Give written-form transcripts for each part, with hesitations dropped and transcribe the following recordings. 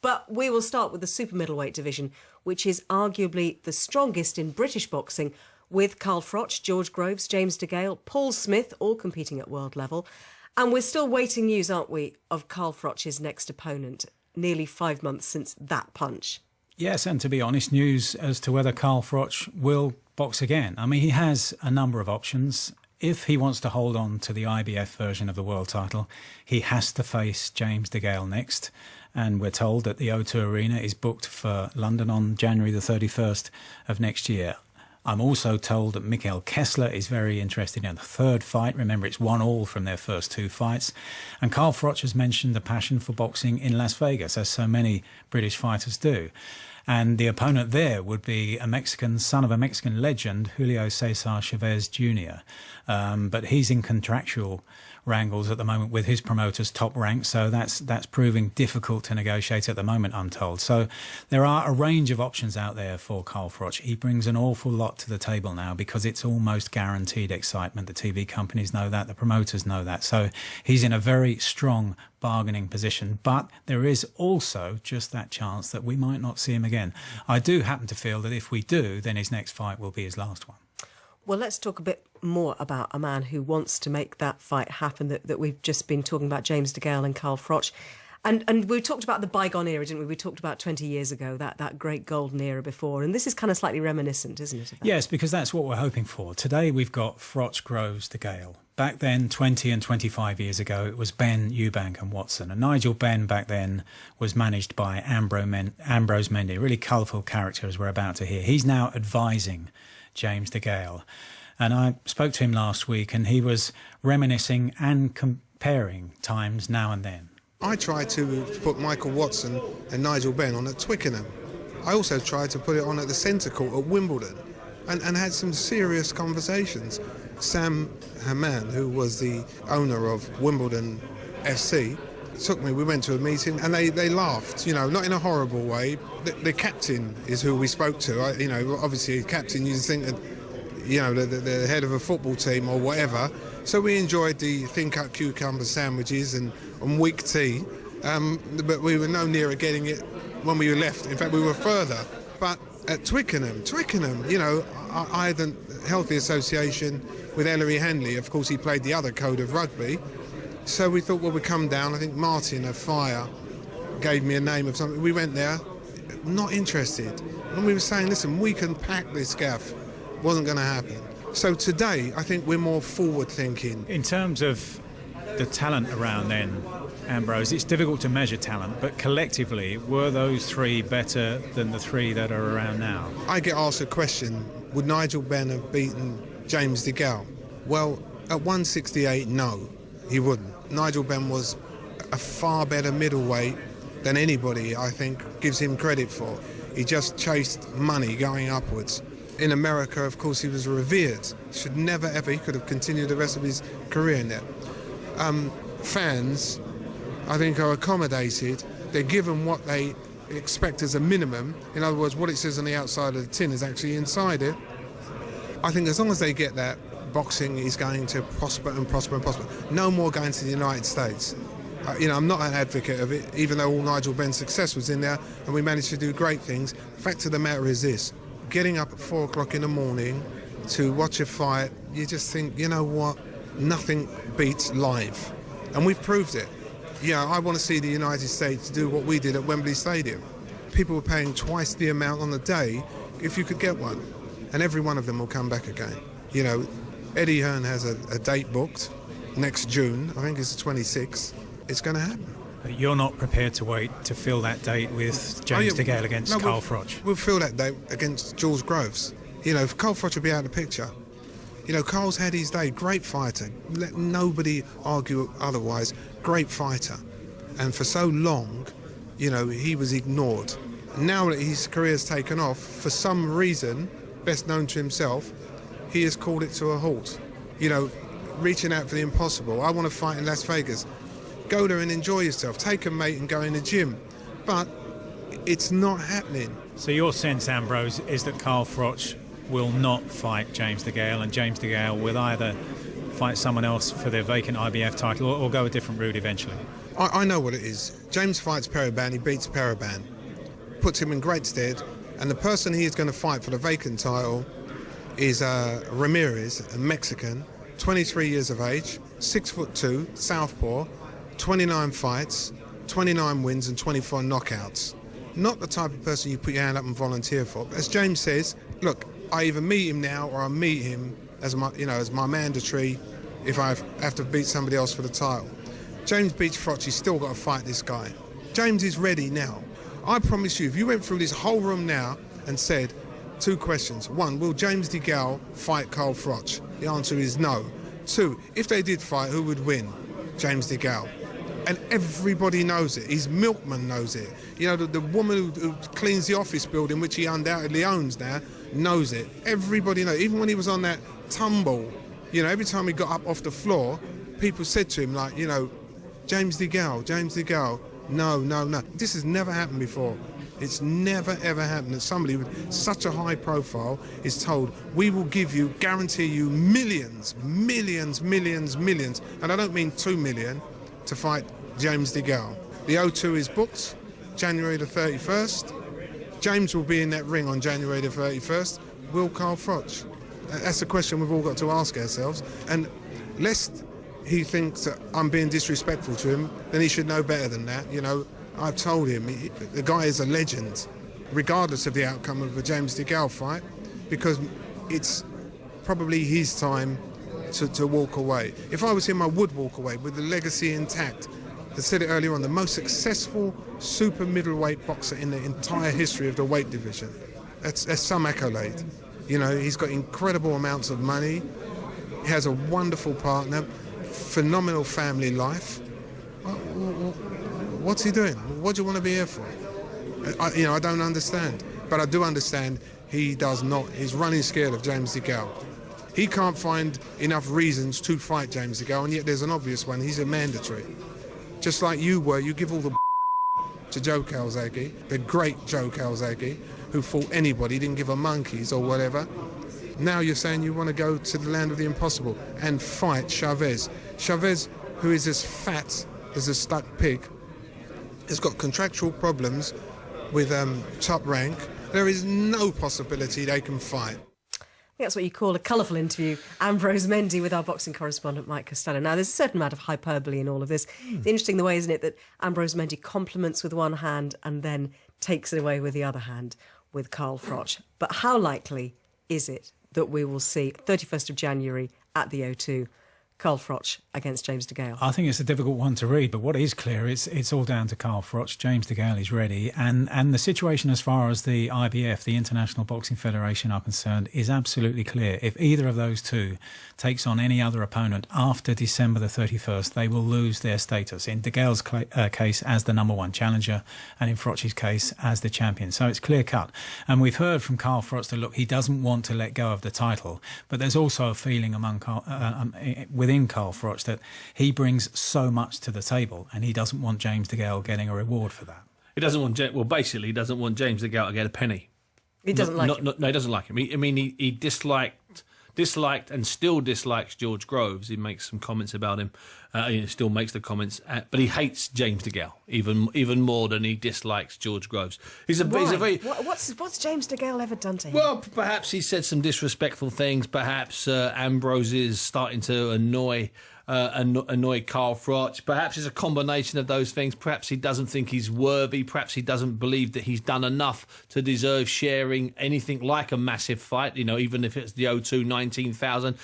But we will start with the super middleweight division, which is arguably the strongest in British boxing, with Carl Froch, George Groves, James DeGale, Paul Smith, all competing at world level. And we're still waiting news, aren't we, of Carl Froch's next opponent, nearly 5 months since that punch. Yes, and to be honest, news as to whether Carl Froch will box again. I mean, he has a number of options. If he wants to hold on to the IBF version of the world title, he has to face James DeGale next. And we're told that the O2 Arena is booked for London on January the 31st of next year. I'm also told that Mikhail Kessler is very interested in the third fight. Remember, it's 1-1 from their first 2 fights. And Carl Froch has mentioned the passion for boxing in Las Vegas, as so many British fighters do. And the opponent there would be a Mexican, son of a Mexican legend, Julio Cesar Chavez Jr. But he's in contractual wrangles at the moment with his promoters Top Rank, so that's proving difficult to negotiate at the moment, I'm told. So there are a range of options out there for Carl Froch. He brings an awful lot to the table now because it's almost guaranteed excitement. The TV companies know that, the promoters know that. So he's in a very strong bargaining position, but there is also just that chance that we might not see him again. I do happen to feel that if we do, then his next fight will be his last one. Well, let's talk a bit more about a man who wants to make that fight happen that we've just been talking about, James DeGale and Carl Froch. And we talked about the bygone era, didn't we? We talked about 20 years ago, that great golden era before. And this is kind of slightly reminiscent, isn't it? Yes, because that's what we're hoping for. Today we've got Froch, Groves, DeGale. Back then, 20 and 25 years ago, it was Ben, Eubank and Watson. And Nigel Benn back then was managed by Ambrose Mendy, a really colourful character, as we're about to hear. He's now advising James DeGale. And I spoke to him last week and he was reminiscing and comparing times now and then. I tried to put Michael Watson and Nigel Benn on at Twickenham. I also tried to put it on at the Centre Court at Wimbledon and had some serious conversations. Sam Haman, who was the owner of Wimbledon FC, took me, we went to a meeting and they laughed, not in a horrible way. The captain is who we spoke to. Obviously, captain, you think that, the head of a football team or whatever. So we enjoyed the thin-cut cucumber sandwiches and weak tea, but we were no nearer getting it when we left. In fact, we were further. But at Twickenham, I had a healthy association with Ellery Hanley. Of course, he played the other code of rugby. So we thought, well, we'd come down. I think Martin of Fire gave me a name of something. We went there, not interested. And we were saying, listen, we can pack this gaff. Wasn't going to happen. So today, I think we're more forward-thinking. In terms of the talent around then, Ambrose, it's difficult to measure talent, but collectively, were those 3 better than the 3 that are around now? I get asked a question, would Nigel Benn have beaten James DeGale? Well, at 168, no, he wouldn't. Nigel Benn was a far better middleweight than anybody, I think, gives him credit for. He just chased money going upwards. In America, of course, he was revered. Should never, ever, he could have continued the rest of his career in there. Fans, I think, are accommodated. They're given what they expect as a minimum. In other words, what it says on the outside of the tin is actually inside it. I think as long as they get that, boxing is going to prosper and prosper and prosper. No more going to the United States. I'm not an advocate of it, even though all Nigel Benn's success was in there and we managed to do great things. The fact of the matter is this. Getting up at 4 o'clock in the morning to watch a fight, you just think, you know what, nothing beats live. And we've proved it. I want to see the United States do what we did at Wembley Stadium. People were paying twice the amount on the day if you could get one. And every one of them will come back again. Eddie Hearn has a date booked next June. I think it's the 26th. It's going to happen. But you're not prepared to wait to fill that date with James DeGale against Carl Froch? We'll fill that date against George Groves. Carl Froch will be out of the picture. Carl's had his day. Great fighter. Let nobody argue otherwise. Great fighter. And for so long, he was ignored. Now that his career's taken off, for some reason, best known to himself, he has called it to a halt. Reaching out for the impossible. I want to fight in Las Vegas. Go there and enjoy yourself. Take a mate and go in the gym. But it's not happening. So your sense, Ambrose, is that Carl Froch will not fight James DeGale, and James DeGale will either fight someone else for their vacant IBF title or go a different route eventually? I know what it is. James fights Periban, he beats Periban, puts him in great stead, and the person he is going to fight for the vacant title is Ramirez, a Mexican, 23 years of age, 6'2", southpaw, 29 fights, 29 wins and 24 knockouts. Not the type of person you put your hand up and volunteer for. As James says, look, I either meet him now or I meet him as my mandatory if I have to beat somebody else for the title. James beats Froch, he's still got to fight this guy. James is ready now. I promise you, if you went through this whole room now and said 2 questions. 1, will James DeGale fight Carl Froch? The answer is no. 2, if they did fight, who would win? James DeGale. And everybody knows it. His milkman knows it. You know, the woman who cleans the office building, which he undoubtedly owns now, knows it. Everybody knows. Even when he was on that tumble, you know, every time he got up off the floor, people said to him, like, you know, James DeGale, no. This has never happened before. It's never, ever happened that somebody with such a high profile is told, we will guarantee you millions. And I don't mean 2 million to fight James DeGale. The O2 is booked, January the 31st. James will be in that ring on January the 31st. Will Carl Froch? That's the question we've all got to ask ourselves. And lest he thinks that I'm being disrespectful to him, then he should know better than that. You know, I've told him the guy is a legend, regardless of the outcome of the James DeGale fight, because it's probably his time to walk away. If I was him, I would walk away with the legacy intact. I said it earlier on, the most successful super middleweight boxer in the entire history of the weight division. That's some accolade. You know, he's got incredible amounts of money. He has a wonderful partner, phenomenal family life. What's he doing? What do you want to be here for? I don't understand. But I do understand he does not. He's running scared of James DeGale. He can't find enough reasons to fight James DeGale, and yet there's an obvious one. He's a mandatory. Just like you were, you give all the to Joe Calzaghe, the great Joe Calzaghe, who fought anybody, didn't give a monkeys or whatever. Now you're saying you want to go to the land of the impossible and fight Chavez. Chavez, who is as fat as a stuck pig, has got contractual problems with Top Rank. There is no possibility they can fight. I think that's what you call a colourful interview. Ambrose Mendy with our boxing correspondent, Mike Costello. Now, there's a certain amount of hyperbole in all of this. It's interesting the way, isn't it, that Ambrose Mendy compliments with one hand and then takes it away with the other hand with Carl Froch. But how likely is it that we will see 31st of January at the O2, Carl Froch against James DeGale? I think it's a difficult one to read, but what is clear is it's all down to Carl Froch. James DeGale is ready, and the situation as far as the IBF, the International Boxing Federation, are concerned is absolutely clear. If either of those two takes on any other opponent after December the 31st, they will lose their status. In DeGale's case as the number 1 challenger, and in Froch's case as the champion. So it's clear cut. And we've heard from Carl Froch that, look, he doesn't want to let go of the title, but there's also a feeling among within Carl Froch that he brings so much to the table, and he doesn't want James DeGale getting a reward for that. He doesn't want he doesn't want James DeGale to get a penny. He doesn't like him. No, he doesn't like him. He disliked and still dislikes George Groves. He makes some comments about him. He still makes the comments, but he hates James DeGale even more than he dislikes George Groves. He's a very. What's James DeGale ever done to him? Well, perhaps he said some disrespectful things. Perhaps Ambrose is starting to annoy Carl Froch. Perhaps it's a combination of those things. Perhaps he doesn't think he's worthy. Perhaps he doesn't believe that he's done enough to deserve sharing anything like a massive fight. You know, even if it's the O2 19,000,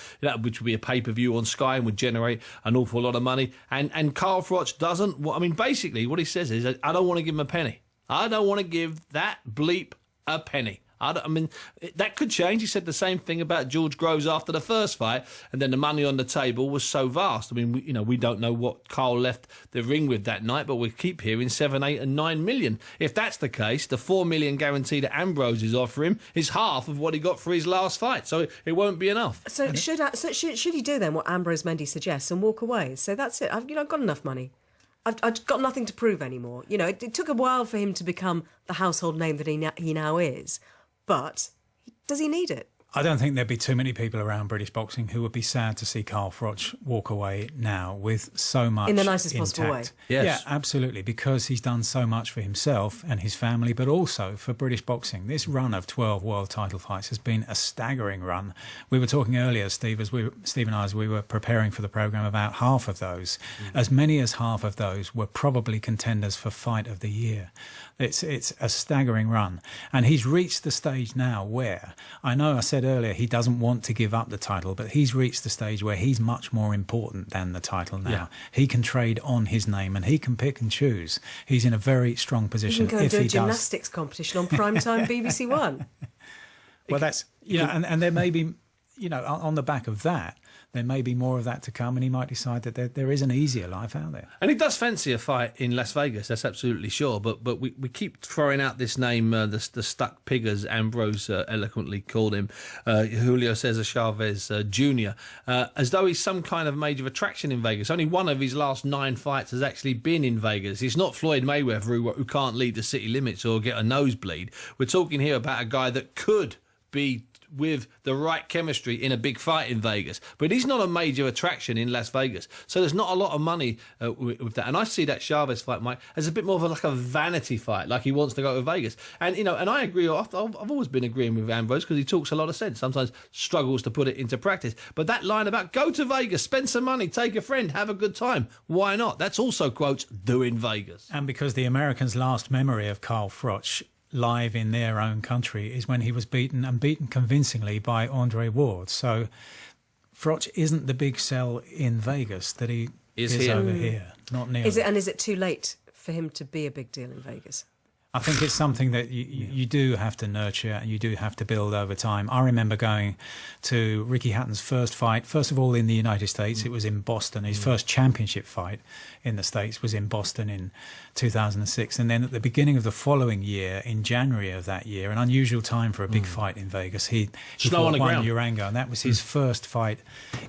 which would be a pay-per-view on Sky and would generate an awful lot of money. And Carl Froch doesn't. I mean, basically, what he says is, I don't want to give him a penny. I don't want to give that bleep a penny. That could change. He said the same thing about George Groves after the first fight, and then the money on the table was so vast. I mean, we don't know what Carl left the ring with that night, but we keep hearing 7, 8 and 9 million. If that's the case, the 4 million guarantee that Ambrose is offering is half of what he got for his last fight, so it won't be enough. So should he do then what Ambrose Mendy suggests and walk away? So that's it. I've got enough money. I've got nothing to prove anymore. You know, it took a while for him to become the household name that he now is. But does he need it? I don't think there'd be too many people around British boxing who would be sad to see Carl Froch walk away now with so much in the nicest intact. possible way. Yes. Yeah, absolutely, because he's done so much for himself and his family, but also for British boxing. This run of 12 world title fights has been a staggering run. We were talking earlier, Steve, Steve and I, as we were preparing for the programme, about half of those. As many as half of those were probably contenders for Fight of the Year. It's a staggering run. And he's reached the stage now where, I know I said earlier he doesn't want to give up the title, but he's reached the stage where he's much more important than the title now. Yeah. He can trade on his name and he can pick and choose. He's in a very strong position. He can go and do a gymnastics competition on primetime BBC One. Well, that's, and there may be, on the back of that, there may be more of that to come, and he might decide that there is an easier life out there. And he does fancy a fight in Las Vegas, that's absolutely sure. But we keep throwing out this name, the stuck pig, as Ambrose eloquently called him, Julio Cesar Chavez Jr., as though he's some kind of major attraction in Vegas. Only one of his last 9 fights has actually been in Vegas. It's not Floyd Mayweather who can't leave the city limits or get a nosebleed. We're talking here about a guy that could be with the right chemistry in a big fight in Vegas, but he's not a major attraction in Las Vegas, so there's not a lot of money with that. And I see that Chavez fight, Mike, as a bit more of like a vanity fight, like he wants to go to Vegas. And and I agree. I've always been agreeing with Ambrose because he talks a lot of sense. Sometimes struggles to put it into practice, but that line about go to Vegas, spend some money, take a friend, have a good time, why not? That's also, quotes, doing Vegas. And because the Americans' last memory of Carl Froch live in their own country is when he was beaten convincingly by Andre Ward. So Froch isn't the big sell in Vegas that he is over here. Not nearly. Is it too late for him to be a big deal in Vegas? I think it's something that you do have to nurture and you do have to build over time. I remember going to Ricky Hatton's first fight, first of all in the United States. It was in Boston. His first championship fight in the States was in Boston in 2006. And then at the beginning of the following year, in January of that year, an unusual time for a big fight in Vegas, he fought Juan Urango, and that was his first fight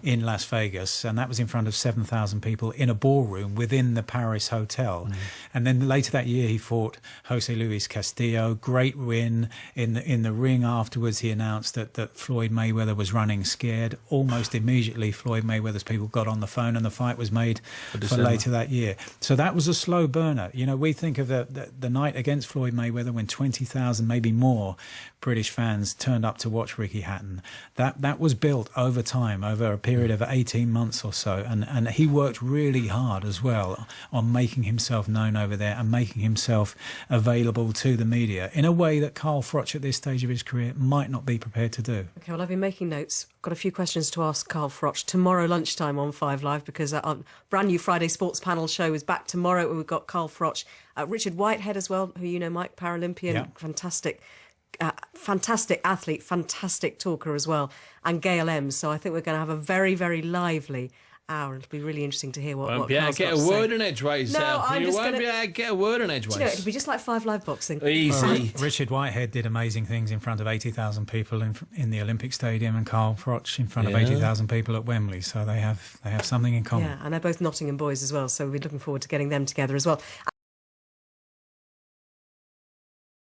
in Las Vegas. And that was in front of 7,000 people in a ballroom within the Paris Hotel. And then later that year, he fought Jose Luis Castillo. Great win. In the ring afterwards, he announced that Floyd Mayweather was running scared. Almost immediately, Floyd Mayweather's people got on the phone and the fight was made for later that year. So that was a slow burner. We think of the night against Floyd Mayweather when 20,000, maybe more, British fans turned up to watch Ricky Hatton. That was built over time, over a period of 18 months or so. And he worked really hard as well on making himself known over there and making himself available to the media in a way that Carl Froch at this stage of his career might not be prepared to do. Okay, well, I've been making notes. Got a few questions to ask Carl Froch tomorrow lunchtime on 5 Live, because our brand new Friday Sports Panel show is back tomorrow. We've got Carl Froch, Richard Whitehead as well, who Mike, Paralympian, fantastic athlete, fantastic talker as well, and Gail M. So I think we're going to have a very, very lively hour. It'll be really interesting to hear what Carl's got to say. Get a word in edgeways. No, I'm you just won't gonna... be able to get a word in edgeways. It'll be just like 5 Live boxing. Easy. Richard Whitehead did amazing things in front of 80,000 people in the Olympic Stadium, and Carl Froch in front of 80,000 people at Wembley. So they have something in common. Yeah, and they're both Nottingham boys as well. So we're looking forward to getting them together as well.